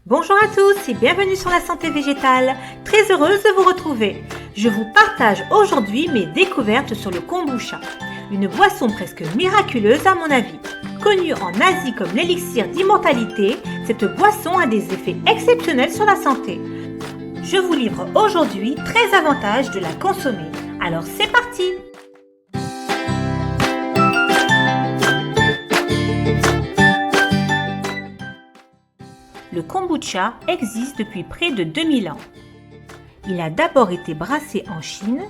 Bonjour à tous et bienvenue sur la santé végétale. Très heureuse de vous retrouver. Je vous partage aujourd'hui mes découvertes sur le kombucha, une boisson presque miraculeuse à mon avis. Connue en Asie comme l'élixir d'immortalité, cette boisson a des effets exceptionnels sur la santé. Je vous livre aujourd'hui 13 avantages de la consommer. Alors c'est parti! Le kombucha existe depuis près de 2000 ans. Il a d'abord été brassé en Chine,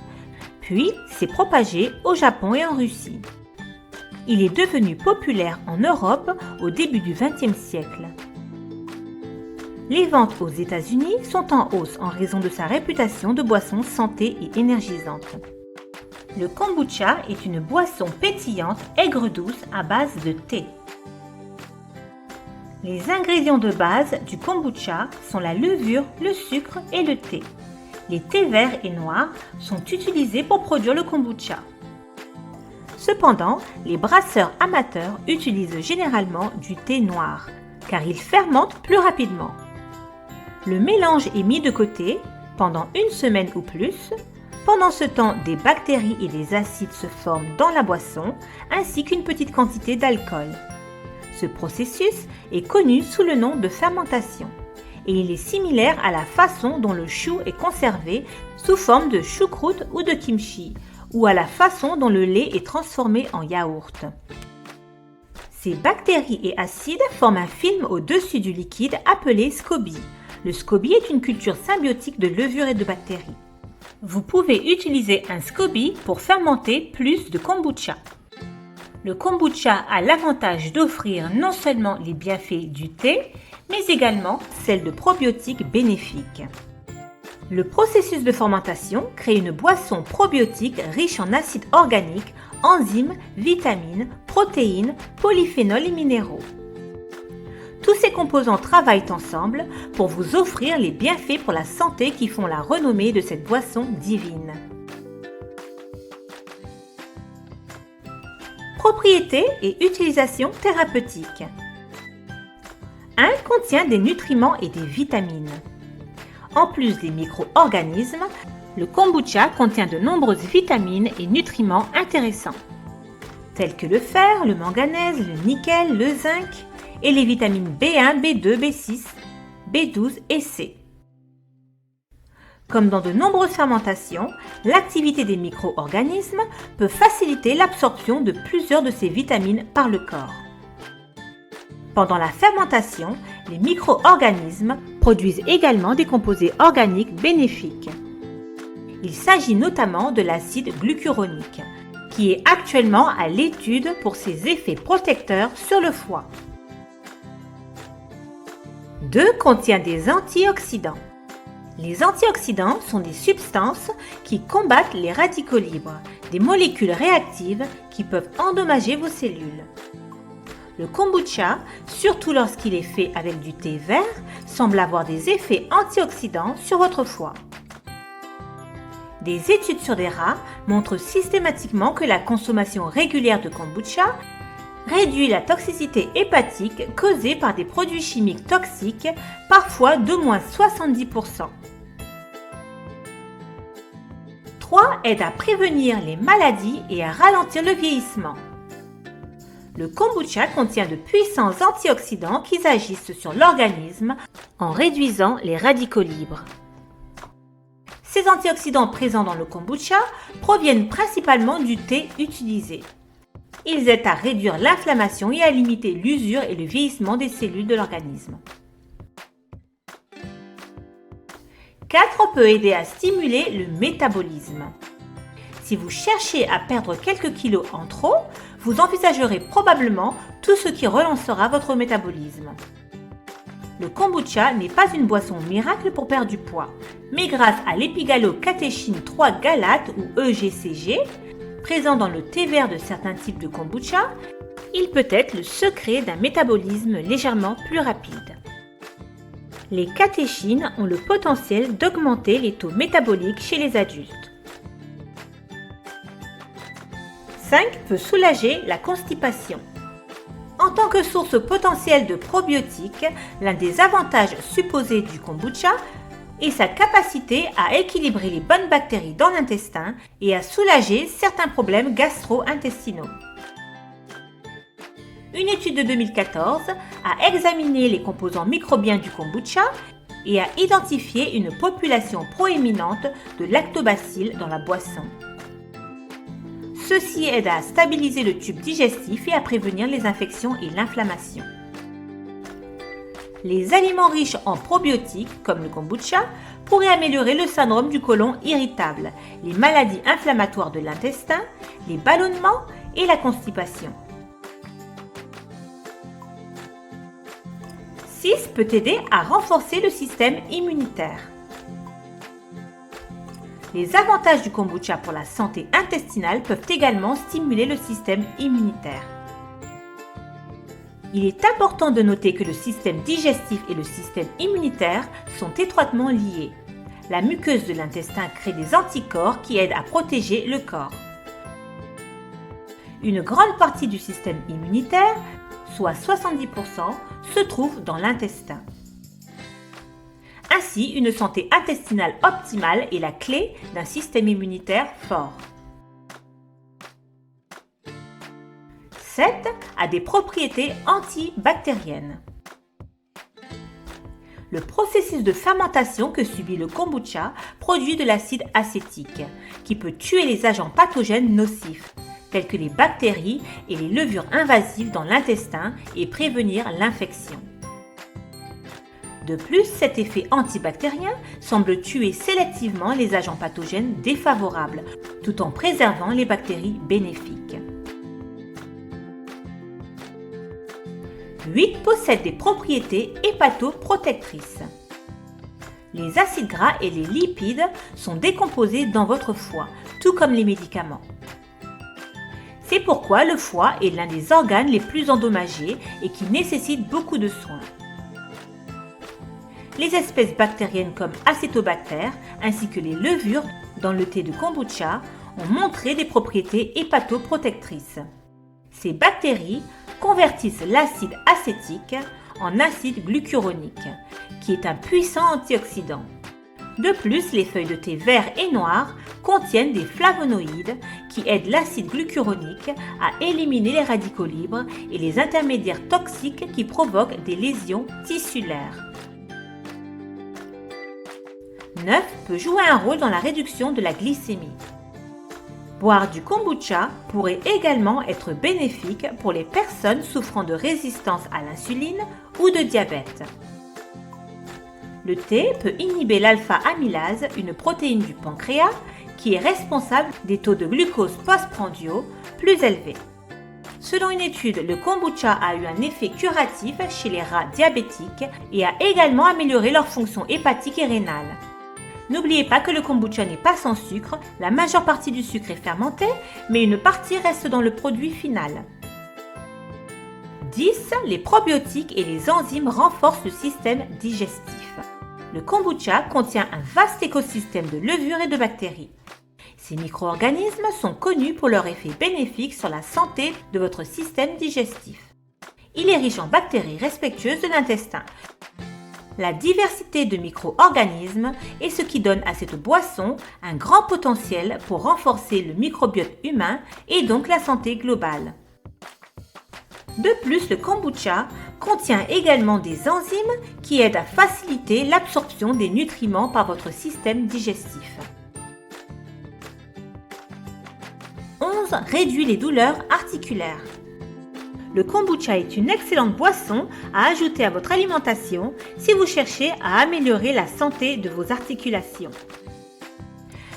puis s'est propagé au Japon et en Russie. Il est devenu populaire en Europe au début du XXe siècle. Les ventes aux États-Unis sont en hausse en raison de sa réputation de boisson santé et énergisante. Le kombucha est une boisson pétillante aigre-douce à base de thé. Les ingrédients de base du kombucha sont la levure, le sucre et le thé. Les thés verts et noirs sont utilisés pour produire le kombucha. Cependant, les brasseurs amateurs utilisent généralement du thé noir, car il fermente plus rapidement. Le mélange est mis de côté pendant une semaine ou plus. Pendant ce temps, des bactéries et des acides se forment dans la boisson, ainsi qu'une petite quantité d'alcool. Ce processus est connu sous le nom de fermentation et il est similaire à la façon dont le chou est conservé sous forme de choucroute ou de kimchi ou à la façon dont le lait est transformé en yaourt. Ces bactéries et acides forment un film au-dessus du liquide appelé SCOBY. Le SCOBY est une culture symbiotique de levure et de bactéries. Vous pouvez utiliser un SCOBY pour fermenter plus de kombucha. Le kombucha a l'avantage d'offrir non seulement les bienfaits du thé, mais également celles de probiotiques bénéfiques. Le processus de fermentation crée une boisson probiotique riche en acides organiques, enzymes, vitamines, protéines, polyphénols et minéraux. Tous ces composants travaillent ensemble pour vous offrir les bienfaits pour la santé qui font la renommée de cette boisson divine. Propriétés et utilisation thérapeutique. 1. Contient des nutriments et des vitamines. En plus des micro-organismes, le kombucha contient de nombreuses vitamines et nutriments intéressants, tels que le fer, le manganèse, le nickel, le zinc et les vitamines B1, B2, B6, B12 et C. Comme dans de nombreuses fermentations, l'activité des micro-organismes peut faciliter l'absorption de plusieurs de ces vitamines par le corps. Pendant la fermentation, les micro-organismes produisent également des composés organiques bénéfiques. Il s'agit notamment de l'acide glucuronique, qui est actuellement à l'étude pour ses effets protecteurs sur le foie. 2. Contient des antioxydants. Les antioxydants sont des substances qui combattent les radicaux libres, des molécules réactives qui peuvent endommager vos cellules. Le kombucha, surtout lorsqu'il est fait avec du thé vert, semble avoir des effets antioxydants sur votre foie. Des études sur des rats montrent systématiquement que la consommation régulière de kombucha réduit la toxicité hépatique causée par des produits chimiques toxiques, parfois d'au moins 70%. 3. Aide à prévenir les maladies et à ralentir le vieillissement. Le kombucha contient de puissants antioxydants qui agissent sur l'organisme en réduisant les radicaux libres. Ces antioxydants présents dans le kombucha proviennent principalement du thé utilisé. Ils aident à réduire l'inflammation et à limiter l'usure et le vieillissement des cellules de l'organisme. 4. Peut aider à stimuler le métabolisme. Si vous cherchez à perdre quelques kilos en trop, vous envisagerez probablement tout ce qui relancera votre métabolisme. Le kombucha n'est pas une boisson miracle pour perdre du poids, mais grâce à l'épigallocatechin 3 galate ou EGCG, présent dans le thé vert de certains types de kombucha, il peut être le secret d'un métabolisme légèrement plus rapide. Les catéchines ont le potentiel d'augmenter les taux métaboliques chez les adultes. 5. Peut soulager la constipation. En tant que source potentielle de probiotiques, l'un des avantages supposés du kombucha est sa capacité à équilibrer les bonnes bactéries dans l'intestin et à soulager certains problèmes gastro-intestinaux. Une étude de 2014 a examiné les composants microbiens du kombucha et a identifié une population proéminente de lactobacilles dans la boisson. Ceci aide à stabiliser le tube digestif et à prévenir les infections et l'inflammation. Les aliments riches en probiotiques, comme le kombucha, pourraient améliorer le syndrome du côlon irritable, les maladies inflammatoires de l'intestin, les ballonnements et la constipation. 6 peut aider à renforcer le système immunitaire. Les avantages du kombucha pour la santé intestinale peuvent également stimuler le système immunitaire. Il est important de noter que le système digestif et le système immunitaire sont étroitement liés. La muqueuse de l'intestin crée des anticorps qui aident à protéger le corps. Une grande partie du système immunitaire, soit 70%, se trouve dans l'intestin. Ainsi, une santé intestinale optimale est la clé d'un système immunitaire fort. 7 a des propriétés antibactériennes. Le processus de fermentation que subit le kombucha produit de l'acide acétique, qui peut tuer les agents pathogènes nocifs, tels que les bactéries et les levures invasives dans l'intestin et prévenir l'infection. De plus, cet effet antibactérien semble tuer sélectivement les agents pathogènes défavorables, tout en préservant les bactéries bénéfiques. 8 possède des propriétés hépatoprotectrices. Les acides gras et les lipides sont décomposés dans votre foie, tout comme les médicaments. C'est pourquoi le foie est l'un des organes les plus endommagés et qui nécessite beaucoup de soins. Les espèces bactériennes comme Acetobacter ainsi que les levures dans le thé de kombucha ont montré des propriétés hépatoprotectrices. Ces bactéries convertissent l'acide acétique en acide glucuronique, qui est un puissant antioxydant. De plus, les feuilles de thé vert et noir contiennent des flavonoïdes qui aident l'acide glucuronique à éliminer les radicaux libres et les intermédiaires toxiques qui provoquent des lésions tissulaires. 9 peut jouer un rôle dans la réduction de la glycémie. Boire du kombucha pourrait également être bénéfique pour les personnes souffrant de résistance à l'insuline ou de diabète. Le thé peut inhiber l'alpha-amylase, une protéine du pancréas qui est responsable des taux de glucose postprandiaux plus élevés. Selon une étude, le kombucha a eu un effet curatif chez les rats diabétiques et a également amélioré leur fonction hépatique et rénale. N'oubliez pas que le kombucha n'est pas sans sucre, la majeure partie du sucre est fermentée, mais une partie reste dans le produit final. 10. Les probiotiques et les enzymes renforcent le système digestif. Le kombucha contient un vaste écosystème de levures et de bactéries. Ces micro-organismes sont connus pour leur effet bénéfique sur la santé de votre système digestif. Il est riche en bactéries respectueuses de l'intestin. La diversité de micro-organismes est ce qui donne à cette boisson un grand potentiel pour renforcer le microbiote humain et donc la santé globale. De plus, le kombucha contient également des enzymes qui aident à faciliter l'absorption des nutriments par votre système digestif. 11. Réduit les douleurs articulaires. Le kombucha est une excellente boisson à ajouter à votre alimentation si vous cherchez à améliorer la santé de vos articulations.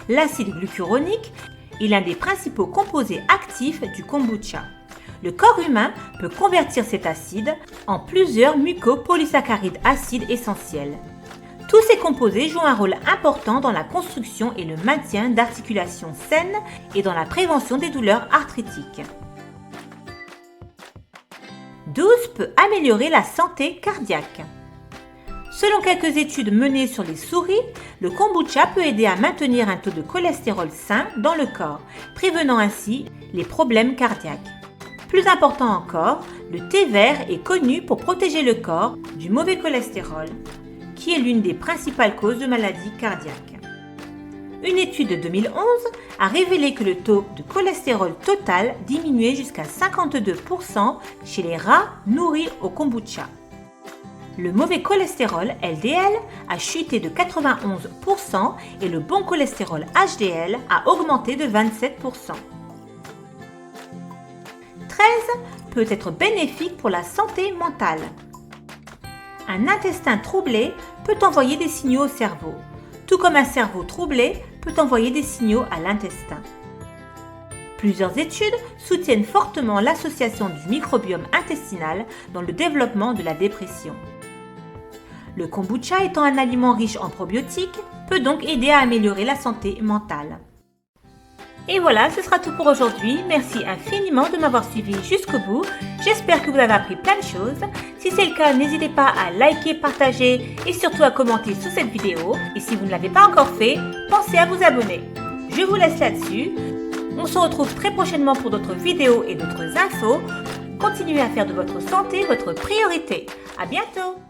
L'acide glucuronique est l'un des principaux composés actifs du kombucha. Le corps humain peut convertir cet acide en plusieurs mucopolysaccharides acides essentiels. Tous ces composés jouent un rôle important dans la construction et le maintien d'articulations saines et dans la prévention des douleurs arthritiques. 12 peut améliorer la santé cardiaque. Selon quelques études menées sur les souris, le kombucha peut aider à maintenir un taux de cholestérol sain dans le corps, prévenant ainsi les problèmes cardiaques. Plus important encore, le thé vert est connu pour protéger le corps du mauvais cholestérol, qui est l'une des principales causes de maladies cardiaques. Une étude de 2011 a révélé que le taux de cholestérol total diminuait jusqu'à 52% chez les rats nourris au kombucha. Le mauvais cholestérol LDL a chuté de 91% et le bon cholestérol HDL a augmenté de 27%. 13 peut être bénéfique pour la santé mentale. Un intestin troublé peut envoyer des signaux au cerveau, tout comme un cerveau troublé peut envoyer des signaux à l'intestin. Plusieurs études soutiennent fortement l'association du microbiome intestinal dans le développement de la dépression. Le kombucha étant un aliment riche en probiotiques, peut donc aider à améliorer la santé mentale. Et voilà, ce sera tout pour aujourd'hui. Merci infiniment de m'avoir suivi jusqu'au bout. J'espère que vous avez appris plein de choses. Si c'est le cas, n'hésitez pas à liker, partager et surtout à commenter sous cette vidéo. Et si vous ne l'avez pas encore fait, pensez à vous abonner. Je vous laisse là-dessus. On se retrouve très prochainement pour d'autres vidéos et d'autres infos. Continuez à faire de votre santé votre priorité. À bientôt!